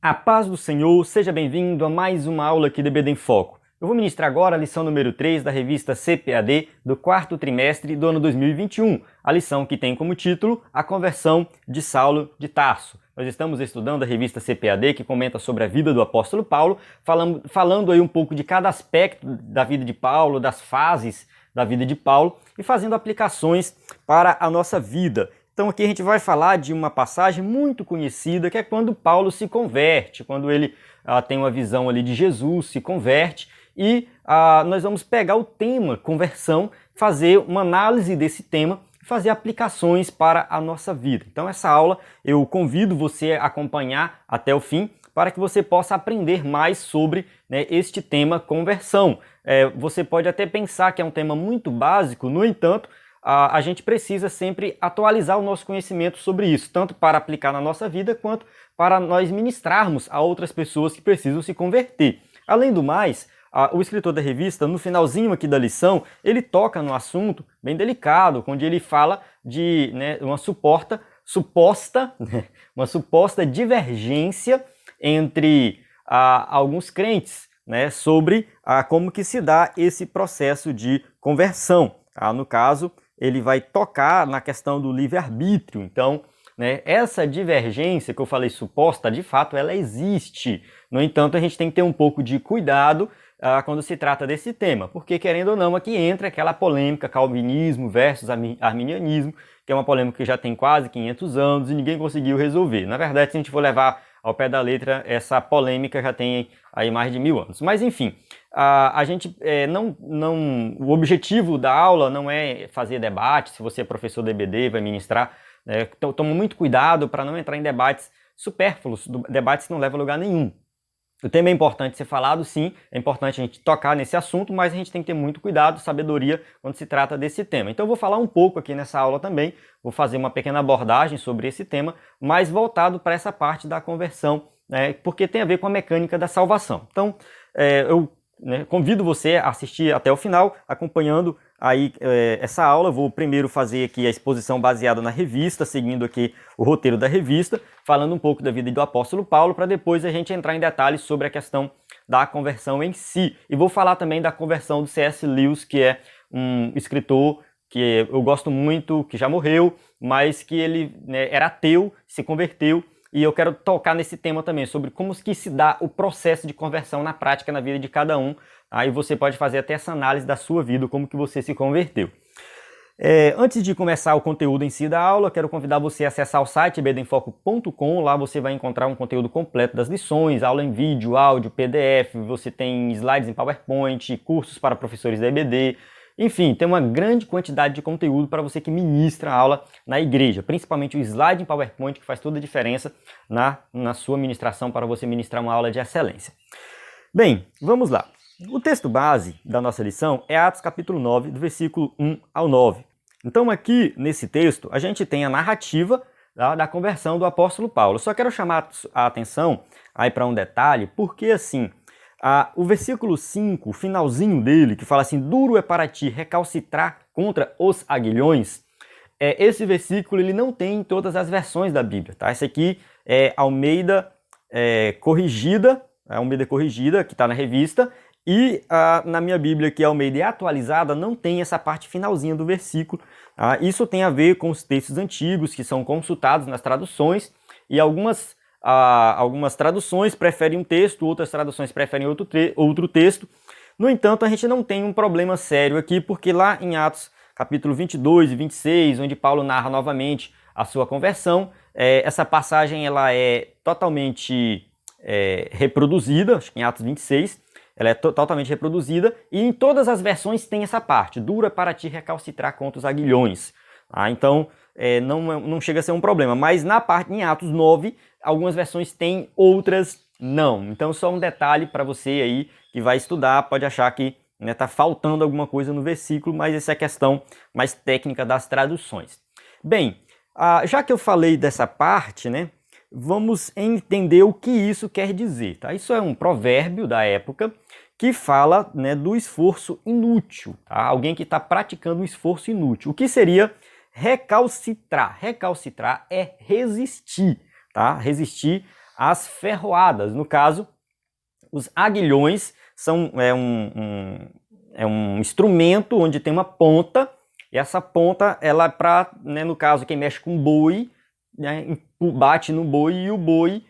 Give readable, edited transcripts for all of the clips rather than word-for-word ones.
A paz do Senhor, seja bem-vindo a mais uma aula aqui do EBD em Foco. Eu vou ministrar agora a lição número 3 da revista CPAD do quarto trimestre do ano 2021, a lição que tem como título A Conversão de Saulo de Tarso. Nós estamos estudando a revista CPAD, que comenta sobre a vida do apóstolo Paulo, falando aí um pouco de cada aspecto da vida de Paulo, das fases da vida de Paulo e fazendo aplicações para a nossa vida. Então aqui a gente vai falar de uma passagem muito conhecida, que é quando Paulo se converte, quando ele tem uma visão ali de Jesus, se converte, e nós vamos pegar o tema conversão, fazer uma análise desse tema, fazer aplicações para a nossa vida. Então essa aula eu convido você a acompanhar até o fim, para que você possa aprender mais sobre este tema conversão. Você pode até pensar que é um tema muito básico, no entanto, a gente precisa sempre atualizar o nosso conhecimento sobre isso, tanto para aplicar na nossa vida, quanto para nós ministrarmos a outras pessoas que precisam se converter. Além do mais, o escritor da revista, no finalzinho aqui da lição, ele toca no assunto bem delicado, onde ele fala de uma suposta divergência entre alguns crentes, sobre como que se dá esse processo de conversão. No caso, ele vai tocar na questão do livre-arbítrio. Então, essa divergência que eu falei suposta, de fato, ela existe. No entanto, a gente tem que ter um pouco de cuidado quando se trata desse tema, porque, querendo ou não, aqui entra aquela polêmica calvinismo versus arminianismo, que é uma polêmica que já tem quase 500 anos e ninguém conseguiu resolver. Na verdade, se a gente for levar ao pé da letra, essa polêmica já tem aí mais de 1000 anos. Mas, enfim, a gente o objetivo da aula não é fazer debate. Se você é professor do EBD, vai ministrar, toma muito cuidado para não entrar em debates supérfluos, debates que não levam a lugar nenhum. O tema é importante ser falado, sim, é importante a gente tocar nesse assunto, mas a gente tem que ter muito cuidado, sabedoria, quando se trata desse tema. Então eu vou falar um pouco aqui nessa aula também, vou fazer uma pequena abordagem sobre esse tema, mais voltado para essa parte da conversão, porque tem a ver com a mecânica da salvação. Então, eu convido você a assistir até o final, acompanhando aí essa aula. Vou primeiro fazer aqui a exposição baseada na revista, seguindo aqui o roteiro da revista, falando um pouco da vida do apóstolo Paulo, para depois a gente entrar em detalhes sobre a questão da conversão em si. E vou falar também da conversão do C.S. Lewis, que é um escritor que eu gosto muito, que já morreu, mas que ele era ateu, se converteu. E eu quero tocar nesse tema também, sobre como que se dá o processo de conversão na prática, na vida de cada um. Aí você pode fazer até essa análise da sua vida, como que você se converteu. Antes de começar o conteúdo em si da aula, quero convidar você a acessar o site ebdenfoco.com. Lá você vai encontrar um conteúdo completo das lições, aula em vídeo, áudio, PDF, você tem slides em PowerPoint, cursos para professores da EBD. Enfim, tem uma grande quantidade de conteúdo para você que ministra a aula na igreja, principalmente o slide em PowerPoint, que faz toda a diferença na sua ministração, para você ministrar uma aula de excelência. Bem, vamos lá. O texto base da nossa lição é Atos capítulo 9, do versículo 1 ao 9. Então aqui nesse texto a gente tem a narrativa da conversão do apóstolo Paulo. Só quero chamar a atenção aí para um detalhe, porque assim, o versículo 5, o finalzinho dele, que fala assim: duro é para ti recalcitrar contra os aguilhões, esse versículo ele não tem em todas as versões da Bíblia, tá? Esse aqui é Almeida corrigida, que está na revista, e na minha Bíblia aqui, Almeida atualizada, não tem essa parte finalzinha do versículo. Isso tem a ver com os textos antigos que são consultados nas traduções, e algumas traduções preferem um texto, outras traduções preferem outro texto. No entanto, a gente não tem um problema sério aqui, porque lá em Atos capítulo 22 e 26, onde Paulo narra novamente a sua conversão, essa passagem ela é totalmente reproduzida, acho que em Atos 26, ela é totalmente reproduzida, e em todas as versões tem essa parte: dura para ti recalcitrar contra os aguilhões. Então, não chega a ser um problema, mas na parte em Atos 9, algumas versões têm, outras não. Então, só um detalhe para você aí que vai estudar, pode achar que está faltando alguma coisa no versículo, mas essa é a questão mais técnica das traduções. Bem, já que eu falei dessa parte, vamos entender o que isso quer dizer. Tá? Isso é um provérbio da época que fala do esforço inútil. Tá? Alguém que está praticando um esforço inútil. O que seria recalcitrar? Recalcitrar é resistir, tá? Resistir as ferroadas. No caso, os aguilhões são um instrumento onde tem uma ponta, e essa ponta, ela para, né, no caso, quem mexe com boi, né, bate no boi e o boi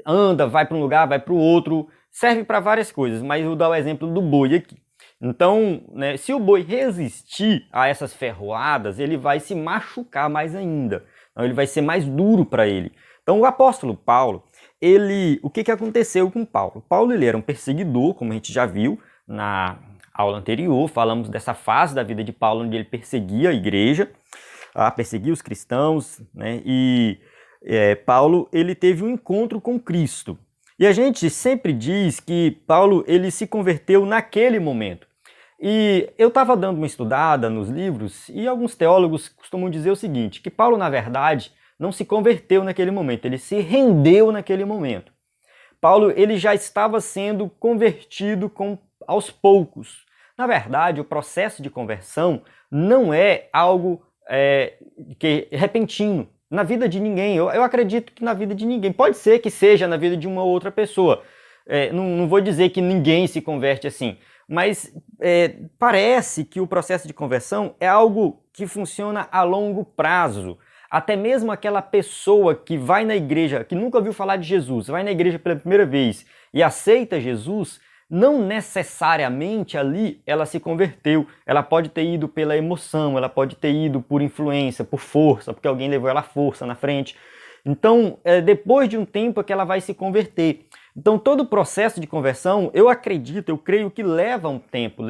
anda, vai para um lugar, vai para o outro, serve para várias coisas, mas eu vou dar o exemplo do boi aqui. Então, né, se o boi resistir a essas ferroadas, ele vai se machucar mais ainda. Então, ele vai ser mais duro para ele. Então, o apóstolo Paulo, o que aconteceu com Paulo? Paulo ele era um perseguidor, como a gente já viu na aula anterior, falamos dessa fase da vida de Paulo onde ele perseguia a igreja, perseguia os cristãos, né? E Paulo ele teve um encontro com Cristo. E a gente sempre diz que Paulo ele se converteu naquele momento. E eu estava dando uma estudada nos livros e alguns teólogos costumam dizer o seguinte, que Paulo, na verdade, não se converteu naquele momento, ele se rendeu naquele momento. Paulo ele já estava sendo convertido aos poucos. Na verdade, o processo de conversão não é algo repentino na vida de ninguém. Eu acredito que na vida de ninguém. Pode ser que seja na vida de uma outra pessoa. Não vou dizer que ninguém se converte assim, mas parece que o processo de conversão é algo que funciona a longo prazo. Até mesmo aquela pessoa que vai na igreja, que nunca ouviu falar de Jesus, vai na igreja pela primeira vez e aceita Jesus, não necessariamente ali ela se converteu. Ela pode ter ido pela emoção, ela pode ter ido por influência, por força, porque alguém levou ela à força na frente. Então, depois de um tempo é que ela vai se converter. Então, todo o processo de conversão, eu creio que leva um tempo,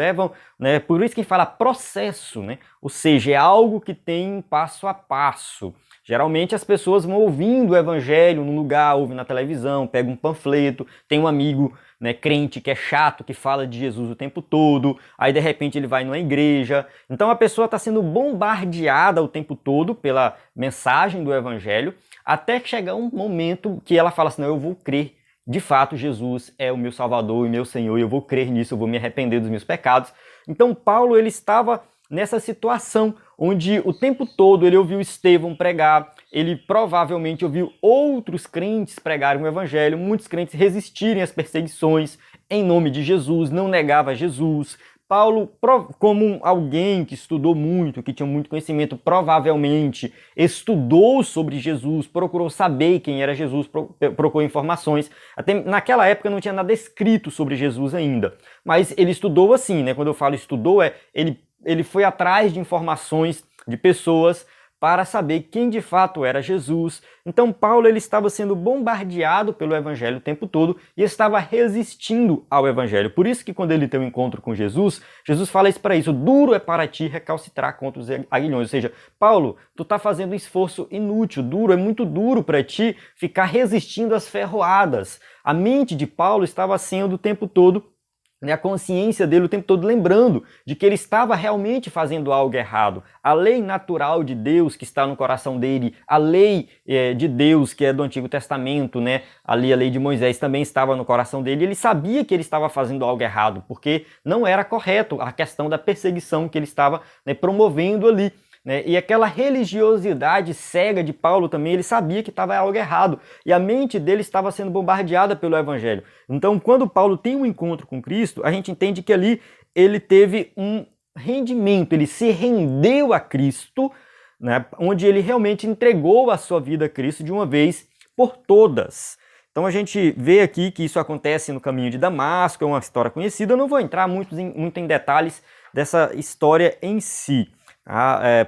né, por isso que fala processo, né? Ou seja, é algo que tem um passo a passo. Geralmente as pessoas vão ouvindo o evangelho num lugar, ouvem na televisão, pegam um panfleto, tem um amigo, né, crente que é chato, que fala de Jesus o tempo todo, aí de repente ele vai numa igreja. Então a pessoa está sendo bombardeada o tempo todo pela mensagem do evangelho, até que chegar um momento que ela fala assim, não, eu vou crer. De fato, Jesus é o meu Salvador e meu Senhor, e eu vou crer nisso, eu vou me arrepender dos meus pecados. Então Paulo ele estava nessa situação onde o tempo todo ele ouviu Estevão pregar, ele provavelmente ouviu outros crentes pregarem o evangelho, muitos crentes resistirem às perseguições em nome de Jesus, não negava Jesus. Paulo, como alguém que estudou muito, que tinha muito conhecimento, provavelmente estudou sobre Jesus, procurou saber quem era Jesus, procurou informações. Até naquela época não tinha nada escrito sobre Jesus ainda, mas ele estudou assim, né? Quando eu falo estudou, ele foi atrás de informações de pessoas para saber quem de fato era Jesus. Então Paulo ele estava sendo bombardeado pelo evangelho o tempo todo e estava resistindo ao evangelho. Por isso que quando ele tem um encontro com Jesus, Jesus fala isso para isso, duro é para ti recalcitrar contra os aguilhões. Ou seja, Paulo, tu está fazendo um esforço inútil, é muito duro para ti ficar resistindo às ferroadas. A mente de Paulo estava sendo o tempo todo, a consciência dele o tempo todo lembrando de que ele estava realmente fazendo algo errado. A lei natural de Deus que está no coração dele, a lei de Deus que é do Antigo Testamento, né? Ali a lei de Moisés também estava no coração dele. Ele sabia que ele estava fazendo algo errado, porque não era correto a questão da perseguição que ele estava, né, promovendo ali. Né? E aquela religiosidade cega de Paulo também, ele sabia que estava algo errado. E a mente dele estava sendo bombardeada pelo evangelho. Então, quando Paulo tem um encontro com Cristo, a gente entende que ali ele teve um rendimento, ele se rendeu a Cristo, né? Onde ele realmente entregou a sua vida a Cristo de uma vez por todas. Então a gente vê aqui que isso acontece no caminho de Damasco, é uma história conhecida. Eu não vou entrar muito em detalhes dessa história em si,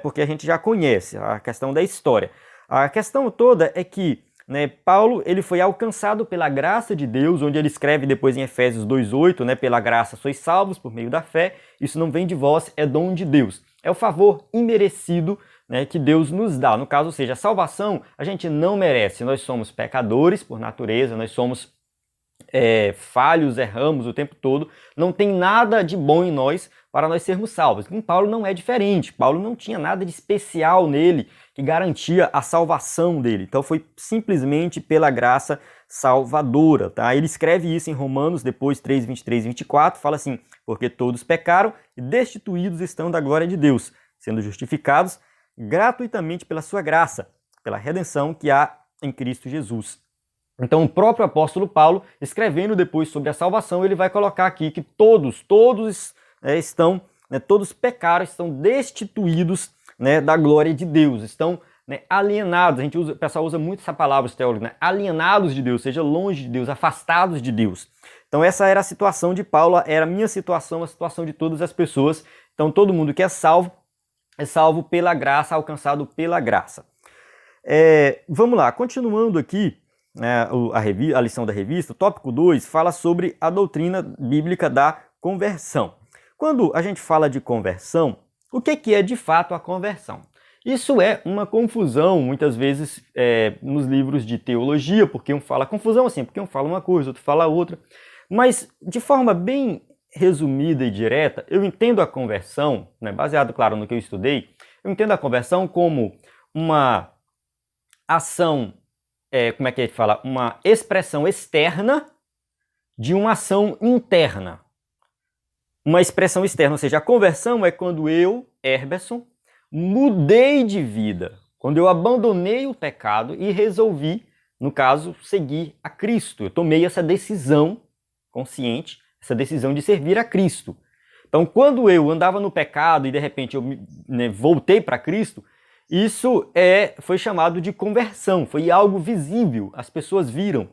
porque a gente já conhece a questão da história. A questão toda é que, né, Paulo ele foi alcançado pela graça de Deus, onde ele escreve depois em Efésios 2,8, né, pela graça sois salvos por meio da fé, isso não vem de vós, é dom de Deus. É o favor imerecido, né, que Deus nos dá. No caso, ou seja, a salvação a gente não merece, nós somos pecadores por natureza, nós somos falhos, erramos o tempo todo, não tem nada de bom em nós para nós sermos salvos. Com Paulo não é diferente, Paulo não tinha nada de especial nele que garantia a salvação dele, então foi simplesmente pela graça salvadora, tá? Ele escreve isso em Romanos, depois 3, 23 e 24, fala assim, porque todos pecaram e destituídos estão da glória de Deus, sendo justificados gratuitamente pela sua graça, pela redenção que há em Cristo Jesus. Então, o próprio apóstolo Paulo, escrevendo depois sobre a salvação, ele vai colocar aqui que todos estão, todos pecaram, estão destituídos, da glória de Deus, estão, alienados. O pessoal usa muito essa palavra, os teólogos, alienados de Deus, ou seja, longe de Deus, afastados de Deus. Então, essa era a situação de Paulo, era a minha situação, a situação de todas as pessoas. Então, todo mundo que é salvo pela graça, alcançado pela graça. Vamos lá, continuando aqui, a lição da revista, o tópico 2 fala sobre a doutrina bíblica da conversão. Quando a gente fala de conversão, o que é de fato a conversão? Isso é uma confusão, muitas vezes, nos livros de teologia, porque um fala confusão assim, porque um fala uma coisa, outro fala outra. Mas, de forma bem resumida e direta, eu entendo a conversão, baseado, claro, no que eu estudei, eu entendo a conversão como uma ação, como é que a gente fala? Uma expressão externa de uma ação interna. Uma expressão externa, ou seja, a conversão é quando eu, Herberson, mudei de vida, quando eu abandonei o pecado e resolvi, no caso, seguir a Cristo. Eu tomei essa decisão consciente, essa decisão de servir a Cristo. Então, quando eu andava no pecado e de repente eu voltei para Cristo, isso foi chamado de conversão, foi algo visível, as pessoas viram.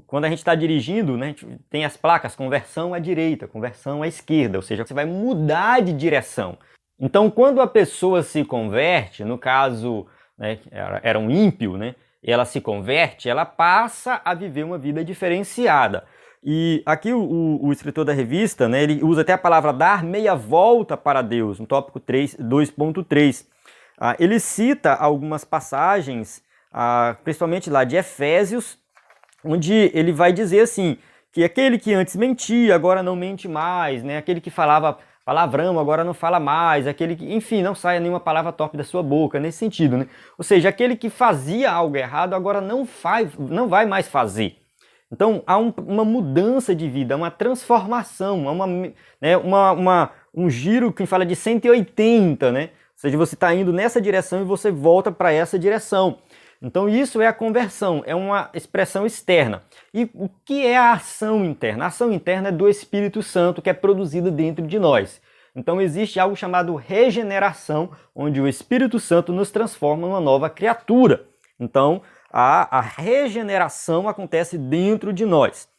Quando a gente está dirigindo, a gente tem as placas, conversão à direita, conversão à esquerda, ou seja, você vai mudar de direção. Então, quando a pessoa se converte, no caso, era um ímpio, e ela se converte, ela passa a viver uma vida diferenciada. E aqui o escritor da revista, ele usa até a palavra dar meia volta para Deus, no tópico 2.3. Ele cita algumas passagens, principalmente lá de Efésios, onde ele vai dizer assim, que aquele que antes mentia, agora não mente mais, aquele que falava palavrão, agora não fala mais, aquele que, enfim, não saia nenhuma palavra torpe da sua boca, nesse sentido, Ou seja, aquele que fazia algo errado, agora não vai mais fazer. Então, há uma mudança de vida, uma transformação, um giro que fala de 180, Ou seja, você está indo nessa direção e você volta para essa direção. Então, isso é a conversão, é uma expressão externa. E o que é a ação interna? A ação interna é do Espírito Santo, que é produzida dentro de nós. Então, existe algo chamado regeneração, onde o Espírito Santo nos transforma numa nova criatura. Então, a regeneração acontece dentro de nós.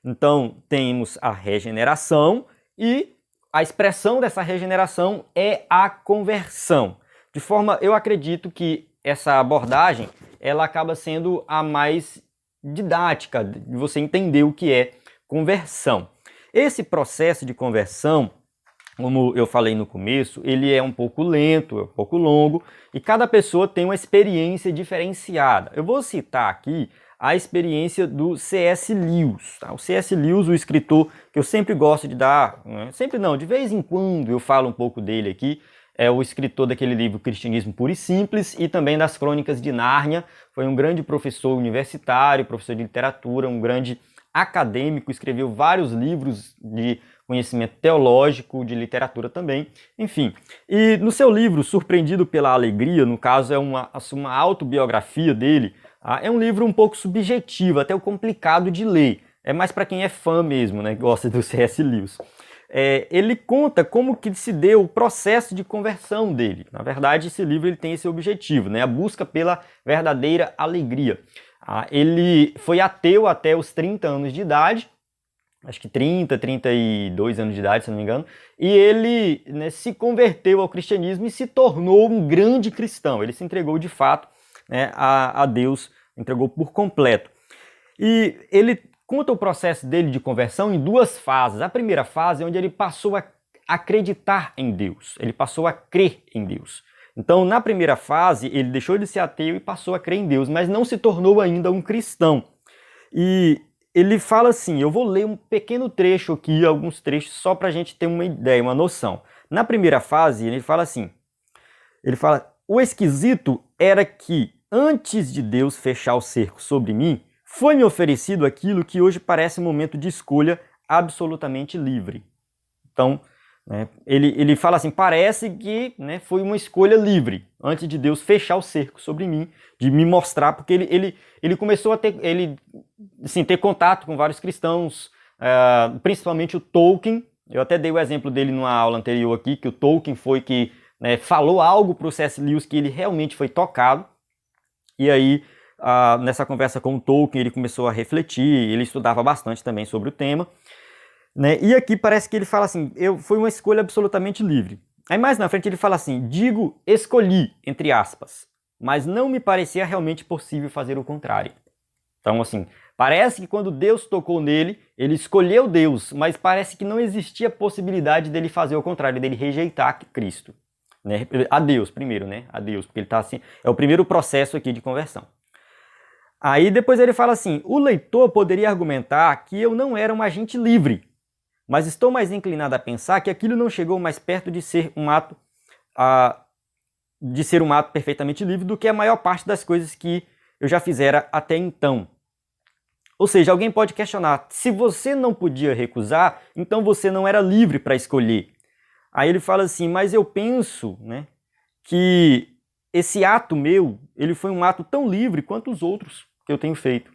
Então, temos a regeneração e a expressão dessa regeneração é a conversão. De forma, eu acredito que essa abordagem, ela acaba sendo a mais didática, de você entender o que é conversão. Esse processo de conversão, como eu falei no começo, ele é um pouco lento, é um pouco longo, e cada pessoa tem uma experiência diferenciada. Eu vou citar aqui a experiência do C.S. Lewis. O C.S. Lewis, o escritor que eu sempre gosto de dar, sempre não, de vez em quando eu falo um pouco dele aqui, é o escritor daquele livro Cristianismo Puro e Simples e também das Crônicas de Nárnia. Foi um grande professor universitário, professor de literatura, um grande acadêmico, escreveu vários livros de conhecimento teológico, de literatura também, enfim. E no seu livro, Surpreendido pela Alegria, no caso é uma autobiografia dele, é um livro um pouco subjetivo, até complicado de ler. É mais para quem é fã mesmo, que gosta do C.S. Lewis. Ele conta como que se deu o processo de conversão dele. Na verdade, esse livro ele tem esse objetivo, a busca pela verdadeira alegria. Ele foi ateu até os 30 anos de idade, acho que 32 anos de idade, se não me engano, e ele se converteu ao cristianismo e se tornou um grande cristão. Ele se entregou de fato a Deus, entregou por completo. E ele conta o processo dele de conversão em duas fases. A primeira fase é onde ele passou a acreditar em Deus, ele passou a crer em Deus. Então, na primeira fase, ele deixou de ser ateu e passou a crer em Deus, mas não se tornou ainda um cristão. E ele fala assim, eu vou ler um pequeno trecho aqui, alguns trechos, só para a gente ter uma ideia, uma noção. Na primeira fase, ele fala assim, o esquisito era que, antes de Deus fechar o cerco sobre mim, foi-me oferecido aquilo que hoje parece um momento de escolha absolutamente livre. Então, né? Ele fala assim, parece que, né, foi uma escolha livre, antes de Deus fechar o cerco sobre mim, de me mostrar, porque ele começou a ter, assim, ter contato com vários cristãos, principalmente o Tolkien. Eu até dei o exemplo dele numa aula anterior aqui, que o Tolkien foi que, né, falou algo para o C.S. Lewis que ele realmente foi tocado, e aí nessa conversa com o Tolkien ele começou a refletir, ele estudava bastante também sobre o tema, né? E aqui parece que ele fala assim, foi uma escolha absolutamente livre. Aí mais na frente ele fala assim, digo, escolhi, entre aspas, mas não me parecia realmente possível fazer o contrário. Então, assim, parece que quando Deus tocou nele, ele escolheu Deus, mas parece que não existia possibilidade dele fazer o contrário, dele rejeitar Cristo. Né? A Deus primeiro, né? A Deus, porque ele está assim, é o primeiro processo aqui de conversão. Aí depois ele fala assim, o leitor poderia argumentar que eu não era um agente livre, mas estou mais inclinado a pensar que aquilo não chegou mais perto de ser um ato perfeitamente livre do que a maior parte das coisas que eu já fizera até então. Ou seja, alguém pode questionar, se você não podia recusar, então você não era livre para escolher. Aí ele fala assim, mas eu penso, né, que esse ato meu, ele foi um ato tão livre quanto os outros que eu tenho feito.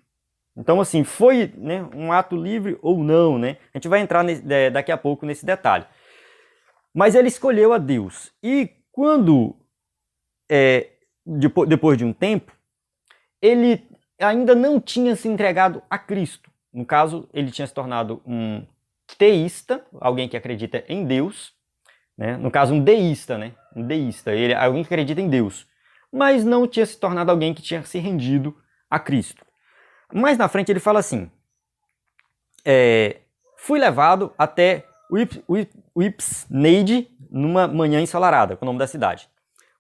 Então, assim, foi, né, um ato livre ou não, né? A gente vai entrar daqui a pouco nesse detalhe. Mas ele escolheu a Deus. E quando, depois de um tempo, ele ainda não tinha se entregado a Cristo. No caso, ele tinha se tornado um teísta, alguém que acredita em Deus, né? No caso, um deísta, né? Um deísta, alguém que acredita em Deus, mas não tinha se tornado alguém que tinha se rendido a Cristo. Mais na frente ele fala assim, fui levado até Whipsnade numa manhã ensolarada, com o nome da cidade.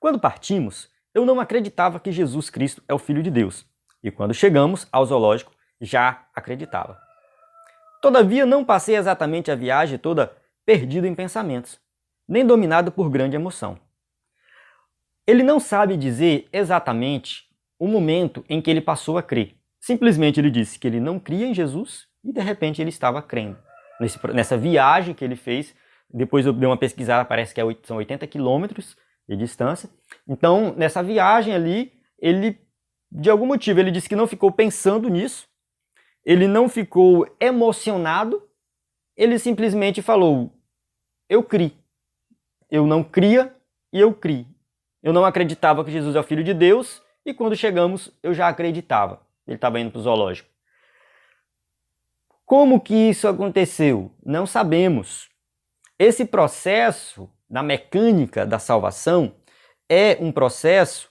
Quando partimos, eu não acreditava que Jesus Cristo é o Filho de Deus, e quando chegamos ao zoológico, já acreditava. Todavia, não passei exatamente a viagem toda perdido em pensamentos, nem dominado por grande emoção. Ele não sabe dizer exatamente o momento em que ele passou a crer. Simplesmente ele disse que ele não cria em Jesus e de repente ele estava crendo. Nessa viagem que ele fez, depois eu dei uma pesquisada, parece que são 80 quilômetros de distância. Então, nessa viagem ali, ele, de algum motivo, ele disse que não ficou pensando nisso, ele não ficou emocionado, ele simplesmente falou, eu criei. Eu não cria e eu criei. Eu não acreditava que Jesus é o Filho de Deus e quando chegamos eu já acreditava. Ele estava indo para o zoológico. Como que isso aconteceu? Não sabemos. Esse processo da mecânica da salvação é um processo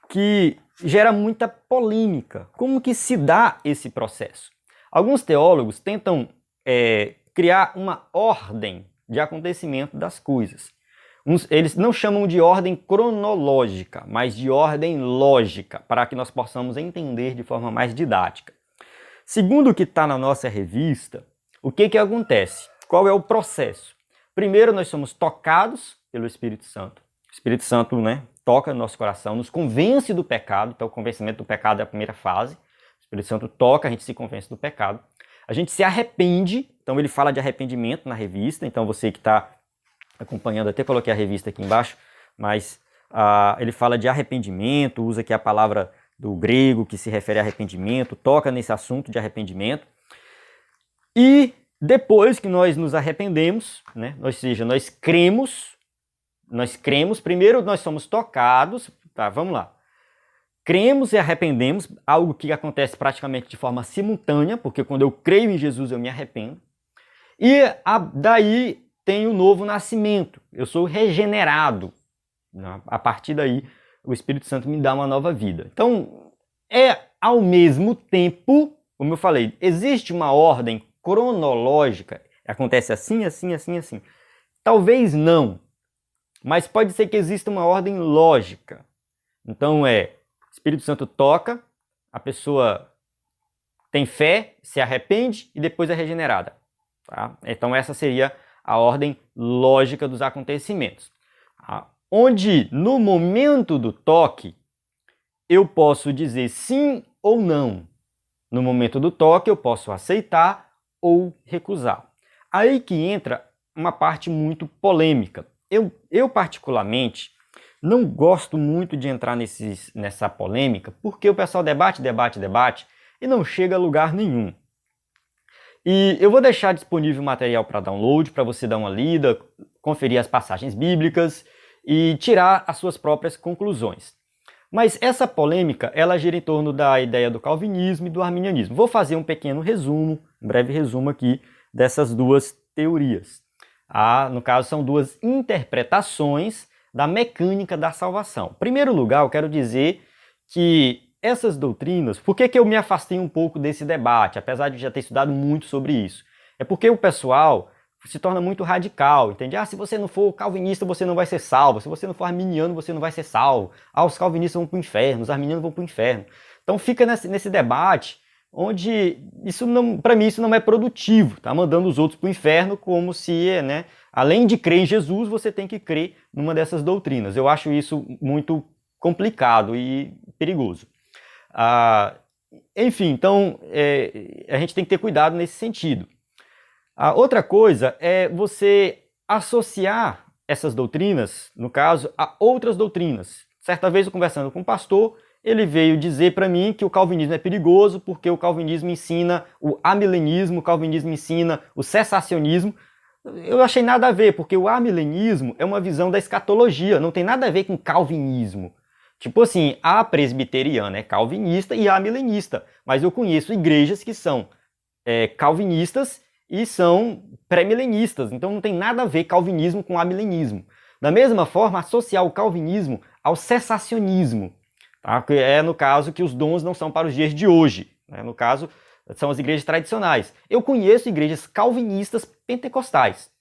que gera muita polêmica. Como que se dá esse processo? Alguns teólogos tentam criar uma ordem de acontecimento das coisas. Eles não chamam de ordem cronológica, mas de ordem lógica, para que nós possamos entender de forma mais didática. Segundo o que está na nossa revista, o que acontece? Qual é o processo? Primeiro, nós somos tocados pelo Espírito Santo. O Espírito Santo, né, toca no nosso coração, nos convence do pecado. Então, o convencimento do pecado é a primeira fase. O Espírito Santo toca, a gente se convence do pecado. A gente se arrepende. Então, ele fala de arrependimento na revista. Então, você que está acompanhando, até coloquei a revista aqui embaixo, mas ele fala de arrependimento, usa aqui a palavra do grego que se refere a arrependimento, toca nesse assunto de arrependimento. E depois que nós nos arrependemos, né, ou seja, nós cremos, primeiro nós somos tocados, tá, vamos lá. Cremos e arrependemos, algo que acontece praticamente de forma simultânea, porque quando eu creio em Jesus eu me arrependo. E daí tem o novo nascimento, eu sou regenerado. A partir daí, o Espírito Santo me dá uma nova vida. Então, ao mesmo tempo, como eu falei, existe uma ordem cronológica, acontece assim, assim, assim, assim. Talvez não, mas pode ser que exista uma ordem lógica. Então, o Espírito Santo toca, a pessoa tem fé, se arrepende e depois é regenerada. Tá? Então, essa seria a ordem lógica dos acontecimentos. Onde, no momento do toque, eu posso dizer sim ou não. No momento do toque, eu posso aceitar ou recusar. Aí que entra uma parte muito polêmica. Eu particularmente, não gosto muito de entrar nessa polêmica, porque o pessoal debate e não chega a lugar nenhum. E eu vou deixar disponível o material para download, para você dar uma lida, conferir as passagens bíblicas e tirar as suas próprias conclusões. Mas essa polêmica, ela gira em torno da ideia do calvinismo e do arminianismo. Vou fazer um pequeno resumo, um breve resumo aqui dessas duas teorias. No caso, são duas interpretações da mecânica da salvação. Em primeiro lugar, eu quero dizer que essas doutrinas, por que eu me afastei um pouco desse debate, apesar de já ter estudado muito sobre isso? É porque o pessoal se torna muito radical, entende? Se você não for calvinista, você não vai ser salvo. Se você não for arminiano, você não vai ser salvo. Os calvinistas vão para o inferno, os arminianos vão para o inferno. Então fica nesse debate onde para mim isso não é produtivo, tá? Mandando os outros para o inferno como se, né, além de crer em Jesus, você tem que crer numa dessas doutrinas. Eu acho isso muito complicado e perigoso. Enfim, então a gente tem que ter cuidado nesse sentido. A outra coisa é você associar essas doutrinas, no caso, a outras doutrinas. Certa vez eu conversando com um pastor, ele veio dizer para mim que o calvinismo é perigoso porque o calvinismo ensina o amilenismo, o calvinismo ensina o cessacionismo. Eu achei nada a ver, porque o amilenismo é uma visão da escatologia, não tem nada a ver com calvinismo. Tipo assim, a presbiteriana é calvinista e a milenista, mas eu conheço igrejas que são calvinistas e são pré-milenistas, então não tem nada a ver calvinismo com amilenismo. Da mesma forma, associar o calvinismo ao cessacionismo, tá? Que é no caso que os dons não são para os dias de hoje, né? No caso, são as igrejas tradicionais. Eu conheço igrejas calvinistas pentecostais.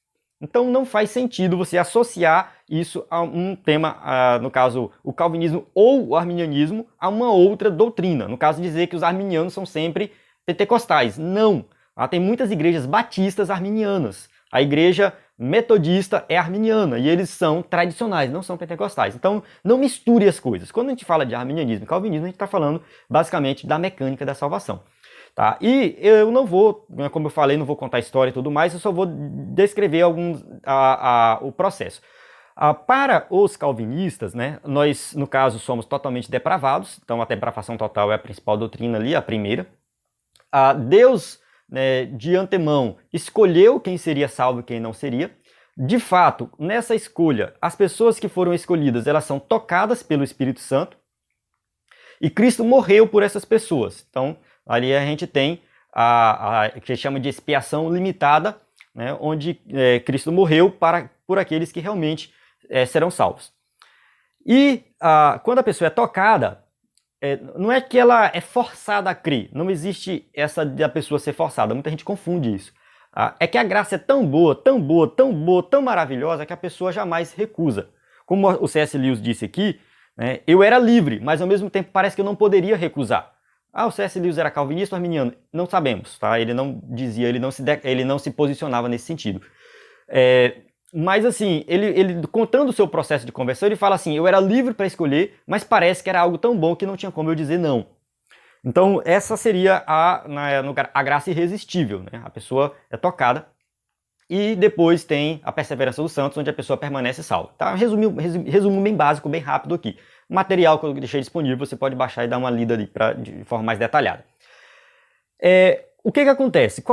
Então não faz sentido você associar isso a um tema, no caso, o calvinismo ou o arminianismo, a uma outra doutrina. No caso, dizer que os arminianos são sempre pentecostais. Não! Tem muitas igrejas batistas arminianas. A igreja metodista é arminiana e eles são tradicionais, não são pentecostais. Então não misture as coisas. Quando a gente fala de arminianismo e calvinismo, a gente está falando basicamente da mecânica da salvação. Tá? E eu não vou, como eu falei, não vou contar a história e tudo mais, eu só vou descrever o processo. Para os calvinistas, né, nós, no caso, somos totalmente depravados, então a depravação total é a principal doutrina ali, a primeira. Deus, né, de antemão, escolheu quem seria salvo e quem não seria. De fato, nessa escolha, as pessoas que foram escolhidas, elas são tocadas pelo Espírito Santo, e Cristo morreu por essas pessoas. Então, ali a gente tem que chama de expiação limitada, né, onde Cristo morreu por aqueles que realmente serão salvos. E quando a pessoa é tocada, não é que ela é forçada a crer, não existe essa da pessoa ser forçada, muita gente confunde isso. É que a graça é tão boa, tão boa, tão boa, tão maravilhosa que a pessoa jamais recusa. Como o C.S. Lewis disse aqui, né, eu era livre, mas ao mesmo tempo parece que eu não poderia recusar. O C.S. Lewis era calvinista ou arminiano? Não sabemos, tá? Ele não dizia, ele não se posicionava nesse sentido. Mas assim, ele contando o seu processo de conversão, ele fala assim, eu era livre para escolher, mas parece que era algo tão bom que não tinha como eu dizer não. Então essa seria a graça irresistível, né? A pessoa é tocada e depois tem a perseverança dos santos, onde a pessoa permanece salva. Tá? Resumo bem básico, bem rápido aqui. O material que eu deixei disponível, você pode baixar e dar uma lida ali de forma mais detalhada. O que acontece?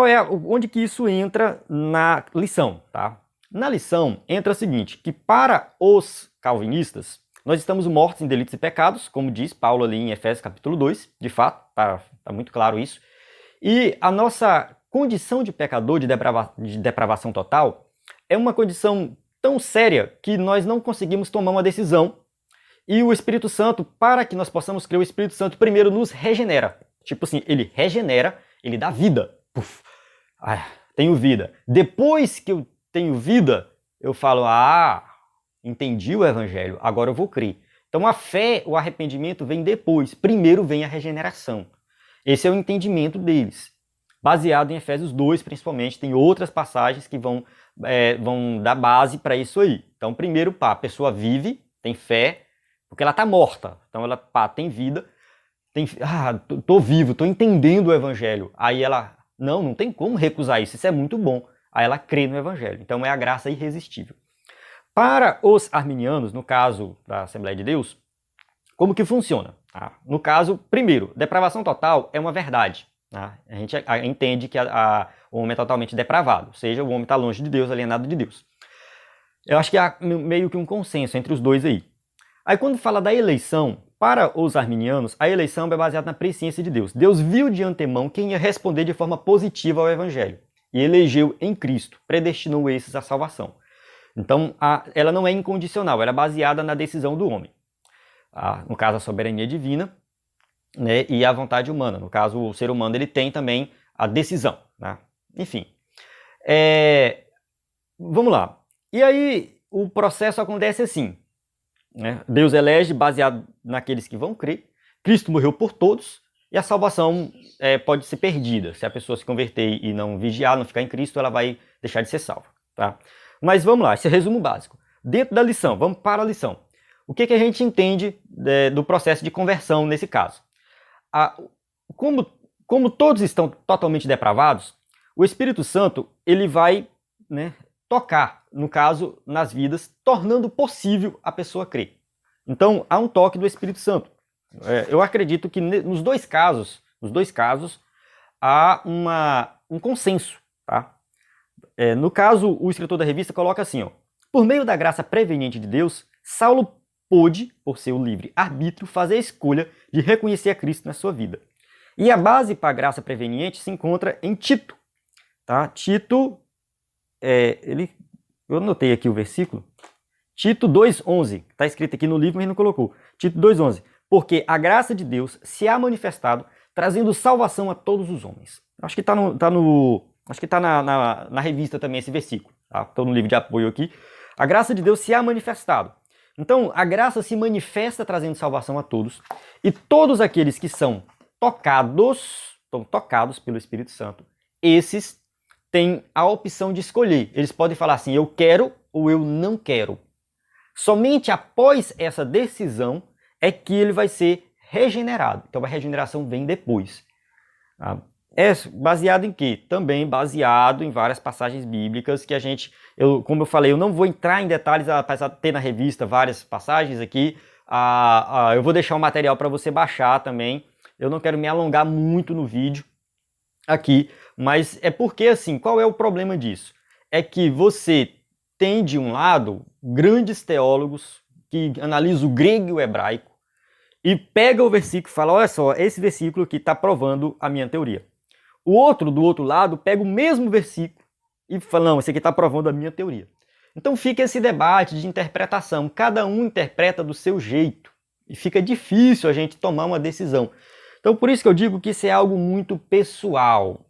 Onde que isso entra na lição? Tá? Na lição entra o seguinte, que para os calvinistas, nós estamos mortos em delitos e pecados, como diz Paulo ali em Efésios capítulo 2, de fato, tá muito claro isso. E a nossa condição de pecador, de depravação total, é uma condição tão séria que nós não conseguimos tomar uma decisão. E o Espírito Santo, para que nós possamos crer, o Espírito Santo primeiro nos regenera. Tipo assim, ele regenera, ele dá vida. Puf, tenho vida. Depois que eu tenho vida, eu falo, entendi o Evangelho, agora eu vou crer. Então a fé, o arrependimento vem depois. Primeiro vem a regeneração. Esse é o entendimento deles. Baseado em Efésios 2, principalmente. Tem outras passagens que vão dar base para isso aí. Então primeiro, a pessoa vive, tem fé, porque ela está morta. Então ela tem vida, tô vivo, tô entendendo o Evangelho. Aí ela, não tem como recusar isso, isso é muito bom. a ela crer no Evangelho. Então é a graça irresistível. Para os arminianos, no caso da Assembleia de Deus, como que funciona? No caso, primeiro, depravação total é uma verdade. A gente entende que o homem é totalmente depravado, ou seja, o homem está longe de Deus, alienado de Deus. Eu acho que há meio que um consenso entre os dois aí. Aí quando fala da eleição, para os arminianos, a eleição é baseada na presciência de Deus. Deus viu de antemão quem ia responder de forma positiva ao Evangelho e elegeu em Cristo, predestinou esses à salvação. Então, ela não é incondicional, ela é baseada na decisão do homem. No caso, a soberania divina, né, e a vontade humana. No caso, o ser humano ele tem também a decisão. Né? Enfim. Vamos lá. E aí, o processo acontece assim. Né? Deus elege baseado naqueles que vão crer. Cristo morreu por todos. E a salvação pode ser perdida. Se a pessoa se converter e não vigiar, não ficar em Cristo, ela vai deixar de ser salva. Tá? Mas vamos lá, esse é o resumo básico. Dentro da lição, vamos para a lição. O que a gente entende do processo de conversão nesse caso? Como todos estão totalmente depravados, o Espírito Santo ele vai, né, tocar, no caso, nas vidas, tornando possível a pessoa crer. Então, há um toque do Espírito Santo. Eu acredito que nos dois casos, há um consenso. Tá? No caso, o escritor da revista coloca assim, ó, por meio da graça preveniente de Deus, Saulo pôde, por seu livre arbítrio, fazer a escolha de reconhecer a Cristo na sua vida. E a base para a graça preveniente se encontra em Tito. Tá? Tito, eu anotei aqui o versículo, Tito 2,11, está escrito aqui no livro, mas não colocou. Tito 2,11, porque a graça de Deus se há manifestado, trazendo salvação a todos os homens. Acho que está na revista também esse versículo. Estou no livro de apoio aqui. A graça de Deus se há manifestado. Então, a graça se manifesta trazendo salvação a todos, e todos aqueles que estão tocados pelo Espírito Santo, esses têm a opção de escolher. Eles podem falar assim, eu quero ou eu não quero. Somente após essa decisão é que ele vai ser regenerado. Então, a regeneração vem depois. É baseado em quê? Também baseado em várias passagens bíblicas que como eu falei, eu não vou entrar em detalhes, apesar de ter na revista várias passagens aqui. Eu vou deixar o material para você baixar também. Eu não quero me alongar muito no vídeo aqui, mas é porque, assim, qual é o problema disso? É que você tem, de um lado, grandes teólogos que analisam o grego e o hebraico e pega o versículo e fala, olha só, esse versículo aqui está provando a minha teoria. O outro, do outro lado, pega o mesmo versículo e fala, não, esse aqui está provando a minha teoria. Então fica esse debate de interpretação. Cada um interpreta do seu jeito. E fica difícil a gente tomar uma decisão. Então por isso que eu digo que isso é algo muito pessoal.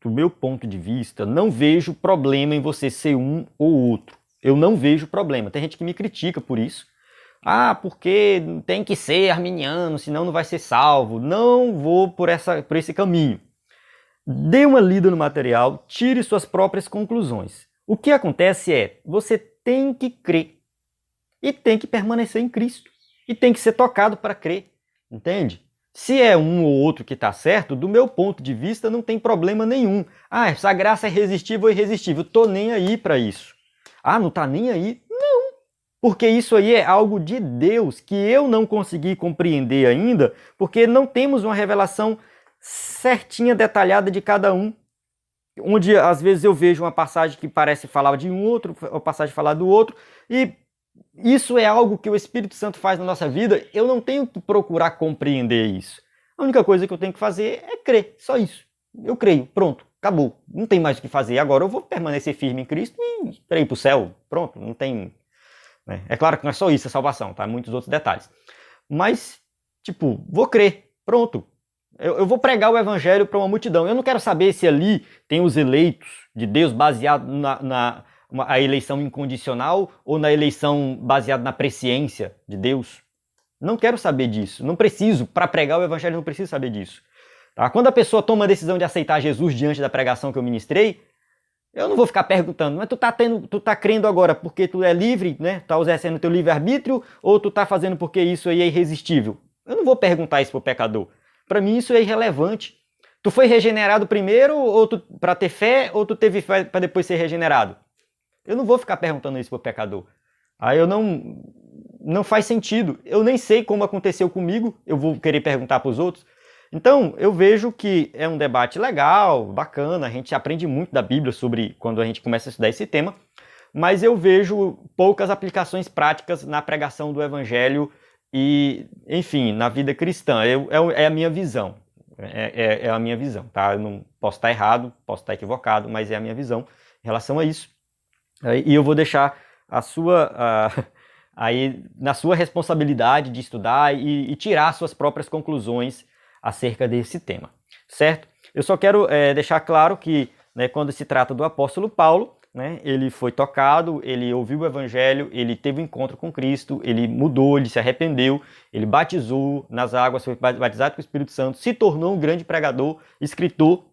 Do meu ponto de vista, não vejo problema em você ser um ou outro. Eu não vejo problema. Tem gente que me critica por isso. Porque tem que ser arminiano, senão não vai ser salvo. Não vou por esse caminho. Dê uma lida no material, tire suas próprias conclusões. O que acontece é, você tem que crer e tem que permanecer em Cristo e tem que ser tocado para crer, entende? Se é um ou outro que está certo, do meu ponto de vista não tem problema nenhum. Essa graça é resistível ou irresistível, tô nem aí para isso. Não tá nem aí? Não, porque isso aí é algo de Deus que eu não consegui compreender ainda, porque não temos uma revelação certinha, detalhada de cada um, onde às vezes eu vejo uma passagem que parece falar de um outro, uma passagem falar do outro, e isso é algo que o Espírito Santo faz na nossa vida, eu não tenho que procurar compreender isso. A única coisa que eu tenho que fazer é crer, só isso. Eu creio, pronto, acabou, não tem mais o que fazer. Agora eu vou permanecer firme em Cristo e ir para o céu, pronto, não tem... Né? É claro que não é só isso a salvação, tá? Muitos outros detalhes. Mas, vou crer, pronto. Eu vou pregar o evangelho para uma multidão. Eu não quero saber se ali tem os eleitos de Deus baseado na eleição incondicional ou na eleição baseada na presciência de Deus. Não quero saber disso. Não preciso. Para pregar o evangelho, não preciso saber disso. Tá? Quando a pessoa toma a decisão de aceitar Jesus diante da pregação que eu ministrei, eu não vou ficar perguntando, mas tu tá crendo agora porque tu é livre, né? Tá exercendo teu livre-arbítrio, ou tu tá fazendo porque isso aí é irresistível? Eu não vou perguntar isso pro pecador. Para mim isso é irrelevante. Tu foi regenerado primeiro ou para ter fé, ou tu teve fé para depois ser regenerado? Eu não vou ficar perguntando isso pro pecador. Aí eu não faz sentido. Eu nem sei como aconteceu comigo, eu vou querer perguntar para os outros. Então, eu vejo que é um debate legal, bacana, a gente aprende muito da Bíblia sobre quando a gente começa a estudar esse tema, mas eu vejo poucas aplicações práticas na pregação do Evangelho e, enfim, na vida cristã. É a minha visão. É a minha visão, tá? Eu não posso estar errado, posso estar equivocado, mas é a minha visão em relação a isso. E eu vou deixar aí na sua responsabilidade de estudar e tirar suas próprias conclusões acerca desse tema, certo? Eu só quero deixar claro que, né, quando se trata do apóstolo Paulo, né, ele foi tocado, ele ouviu o evangelho, ele teve um encontro com Cristo, ele mudou, ele se arrependeu, ele batizou nas águas, foi batizado com o Espírito Santo, se tornou um grande pregador, escritor,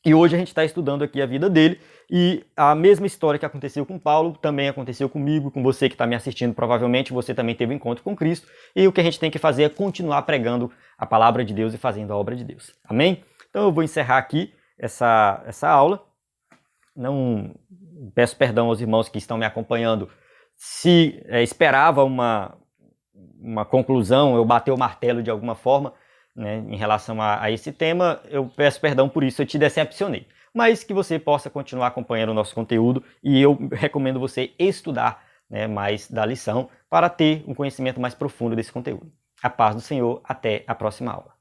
e hoje a gente está estudando aqui a vida dele, e a mesma história que aconteceu com Paulo também aconteceu comigo, com você que está me assistindo, provavelmente você também teve um encontro com Cristo, e o que a gente tem que fazer é continuar pregando a palavra de Deus e fazendo a obra de Deus. Amém? Então eu vou encerrar aqui essa aula. Não peço perdão aos irmãos que estão me acompanhando se esperava uma conclusão, eu bater o martelo de alguma forma, né, em relação a esse tema, eu peço perdão por isso, eu te decepcionei. Mas que você possa continuar acompanhando o nosso conteúdo e eu recomendo você estudar, né, mais da lição para ter um conhecimento mais profundo desse conteúdo. A paz do Senhor, até a próxima aula.